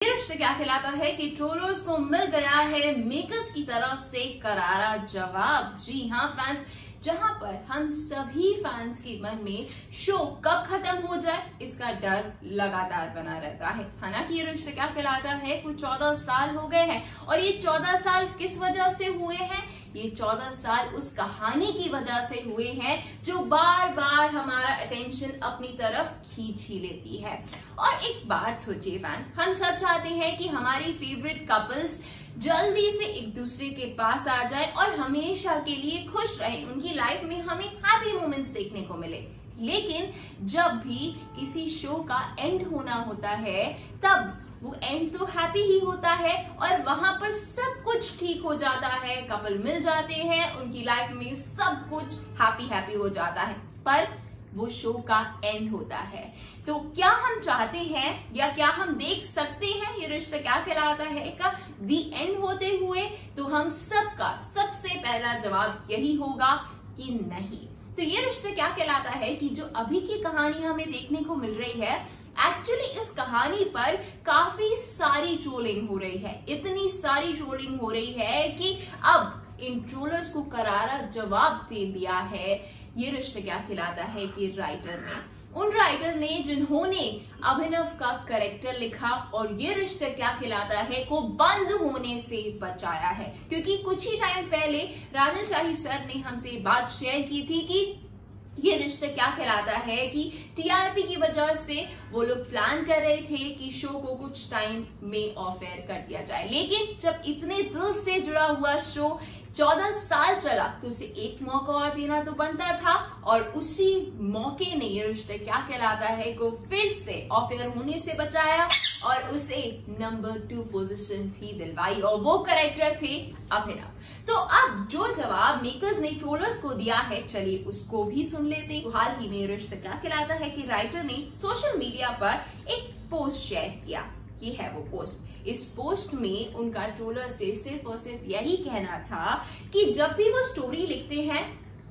ये रिश्ता क्या कहलाता है कि ट्रोलर्स को मिल गया है मेकर्स की तरफ से करारा जवाब। जी हाँ फैंस, जहां पर हम सभी फैंस के मन में शो कब खत्म हो जाए इसका डर लगातार बना रहता है। हालांकि ये रिश्ता क्या कहलाता है कुछ 14 साल हो गए हैं और ये 14 साल किस वजह से हुए हैं? ये 14 साल उस कहानी की वजह से हुए हैं जो बार बार हमारा अटेंशन अपनी तरफ खींच ही लेती है। और एक बात सोचिए फैंस, हम सब चाहते हैं कि हमारी फेवरेट कपल्स जल्दी से एक दूसरे के पास आ जाए और हमेशा के लिए खुश रहे, उनकी लाइफ में हमें हैप्पी मोमेंट्स देखने को मिले। लेकिन जब भी किसी शो का एंड होना होता है तब वो एंड तो हैप्पी ही होता है और वहां पर सब कुछ ठीक हो जाता है, कपल मिल जाते हैं, उनकी लाइफ में सब कुछ हैप्पी हो जाता है, पर वो शो का एंड होता है। तो क्या हम चाहते हैं या क्या हम देख सकते हैं ये रिश्ता क्या कहलाता है का दी एंड होते हुए? तो हम सबका सबसे पहला जवाब यही होगा कि नहीं। तो ये रिश्ता क्या कहलाता है कि जो अभी की कहानी हमें देखने को मिल रही है, एक्चुअली इस कहानी पर काफी सारी ट्रोलिंग हो रही है, इतनी सारी ट्रोलिंग हो रही है कि अब इन ट्रोलर्स को करारा जवाब दे दिया है ये रिश्ता क्या कहलाता है कि राइटर ने, उन राइटर ने जिन्होंने अभिनव का कैरेक्टर लिखा और ये रिश्ता क्या कहलाता है को बंद होने से बचाया है। क्योंकि कुछ ही टाइम पहले राजन शाही सर ने हमसे बात शेयर की थी कि ये रिश्ता क्या कहलाता है कि टीआरपी की वजह से वो लोग प्लान कर रहे थे कि शो को कुछ टाइम में ऑफ एयर कर दिया जाए, लेकिन जब इतने दिल से जुड़ा हुआ शो 14 साल चला तो उसे एक मौका और देना तो बनता था और उसी मौके ने ये रिश्ता क्या कहलाता है को फिर से ऑफ एयर होने से बचाया और उसे नंबर 2 पोजीशन भी दिलवाई और वो कैरेक्टर थे अभिनव। तो अब जो जवाब मेकर्स ने ट्रोलर्स को दिया है चलिए उसको भी सुन लेते हैं। हाल ही में रिश्ता क्या कहलाता है कि राइटर ने सोशल मीडिया पर एक पोस्ट शेयर किया, ये है वो पोस्ट। इस पोस्ट में उनका ट्रोलर से सिर्फ और सिर्फ यही कहना था कि जब भी वो स्टोरी लिखते हैं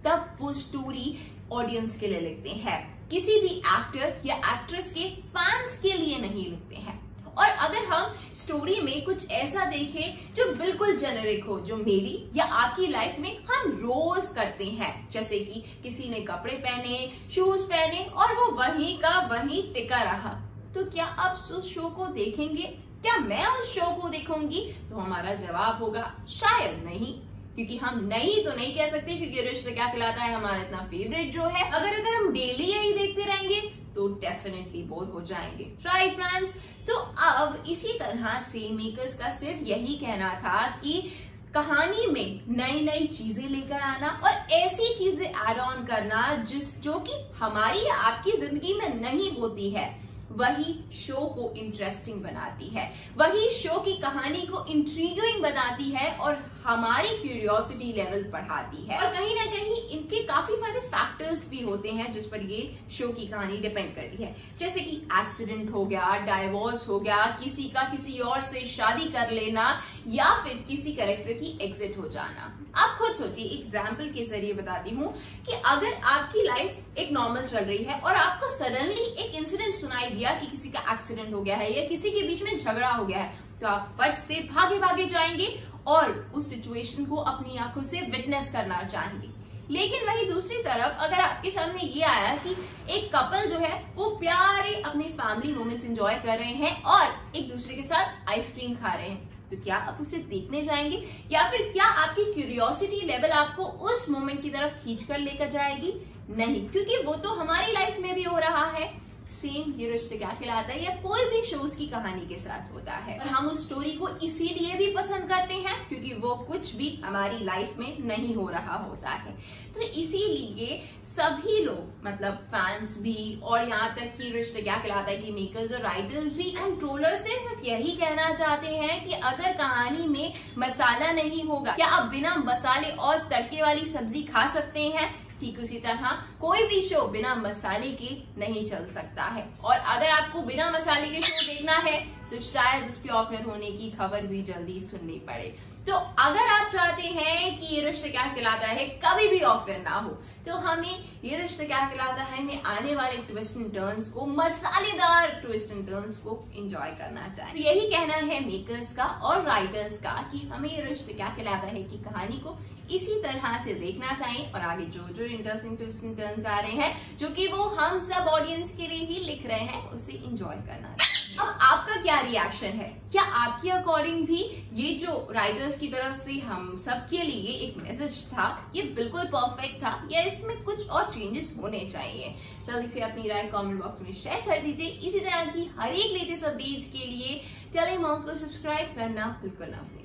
तब वो स्टोरी ऑडियंस के लिए लिखते हैं, किसी भी एक्टर या एक्ट्रेस के फैंस के लिए नहीं लिखते हैं। और अगर हम स्टोरी में कुछ ऐसा देखें जो बिल्कुल जेनेरिक हो, जो मेरी या आपकी लाइफ में हम रोज करते हैं, जैसे कि किसी ने कपड़े पहने, शूज पहने और वो वहीं का वहीं टिका रहा, तो क्या आप उस शो को देखेंगे? क्या मैं उस शो को देखूंगी? तो हमारा जवाब होगा शायद नहीं, क्योंकि हम नहीं तो नहीं कह सकते क्योंकि रिश्ता क्या कहलाता है हमारा इतना फेवरेट जो है। अगर हम डेली यही देखते रहेंगे तो डेफिनेटली बोर हो जाएंगे, राइट फ्रेंड्स? तो अब इसी तरह से मेकर्स का सिर्फ यही कहना था कि कहानी में नई नई चीजें लेकर आना और ऐसी चीजें ऐड ऑन करना जो कि हमारी या आपकी जिंदगी में नहीं होती है, वही शो को इंटरेस्टिंग बनाती है, वही शो की कहानी को इंट्रीगिंग बनाती है और हमारी क्यूरियोसिटी लेवल बढ़ाती है। और कहीं ना कहीं इनके काफी सारे फैक्टर्स भी होते हैं जिस पर ये शो की कहानी डिपेंड करती है, जैसे कि एक्सीडेंट हो गया, डाइवोर्स हो गया, किसी का किसी और से शादी कर लेना या फिर किसी कैरेक्टर की एग्जिट हो जाना। आप खुद सोचिए, एग्जाम्पल के जरिए बताती हूँ कि अगर आपकी लाइफ एक नॉर्मल चल रही है और आपको सडनली एक इंसिडेंट सुनाई दिया कि किसी का एक्सीडेंट हो गया है या किसी के बीच में झगड़ा हो गया है, तो आप फट से भागे भागे जाएंगे और उस सिचुएशन को अपनी आंखों से विटनेस करना चाहेंगे। लेकिन वही दूसरी तरफ अगर आपके सामने ये आया कि एक कपल जो है वो प्यारे अपने फैमिली मोमेंट्स एंजॉय कर रहे हैं और एक दूसरे के साथ आइसक्रीम खा रहे हैं, तो क्या आप उसे देखने जाएंगे या फिर क्या आपकी क्यूरियोसिटी लेवल आपको उस मोमेंट की तरफ खींच कर लेकर जाएगी? नहीं, क्योंकि वो तो हमारी लाइफ में भी हो रहा है। सेम ये रिश्ता क्या कहलाता है या कोई भी शोज की कहानी के साथ होता है और हम उस स्टोरी को इसीलिए भी पसंद करते हैं क्योंकि वो कुछ भी हमारी लाइफ में नहीं हो रहा होता है। तो इसीलिए सभी लोग, मतलब फैंस भी और यहाँ तक कि रिश्ता क्या कहलाता है कि मेकर्स और राइटर्स भी उन ट्रोलर से सिर्फ यही कहना चाहते हैं कि अगर कहानी में मसाला नहीं होगा, क्या आप बिना मसाले और तड़के वाली सब्जी खा सकते हैं? ठीक उसी तरह कोई भी शो बिना मसाले के नहीं चल सकता है। और अगर आपको बिना मसाले के शो देखना है तो शायद उसके ऑफर होने की खबर भी जल्दी सुननी पड़े। तो अगर आप चाहते हैं कि ये रिश्ता क्या कहलाता है कभी भी ऑफर ना हो, तो हमें ये रिश्ता क्या कहलाता है में आने वाले ट्विस्ट एंड टर्न्स को, मसालेदार ट्विस्ट एंड टर्न्स को एंजॉय करना चाहिए। तो यही कहना है मेकर्स का और राइटर्स का कि हमें ये रिश्ता क्या कहलाता है की कहानी को इसी तरह से देखना चाहिए और आगे जो इंटरेस्टिंग ट्विस्ट एंड टर्न्स आ रहे हैं जो कि वो हम सब ऑडियंस के लिए ही लिख रहे हैं, उसे एंजॉय करना चाहिए। अब आपका क्या रिएक्शन है? क्या आपके अकॉर्डिंग भी ये जो राइटर्स की तरफ से हम सब के लिए एक मैसेज था ये बिल्कुल परफेक्ट था या इसमें कुछ और चेंजेस होने चाहिए? जल्दी से अपनी राय कमेंट बॉक्स में शेयर कर दीजिए। इसी तरह की हर एक लेटेस्ट अपडेट्स के लिए टेलीमॉम को सब्सक्राइब करना बिल्कुल ना भूलिए।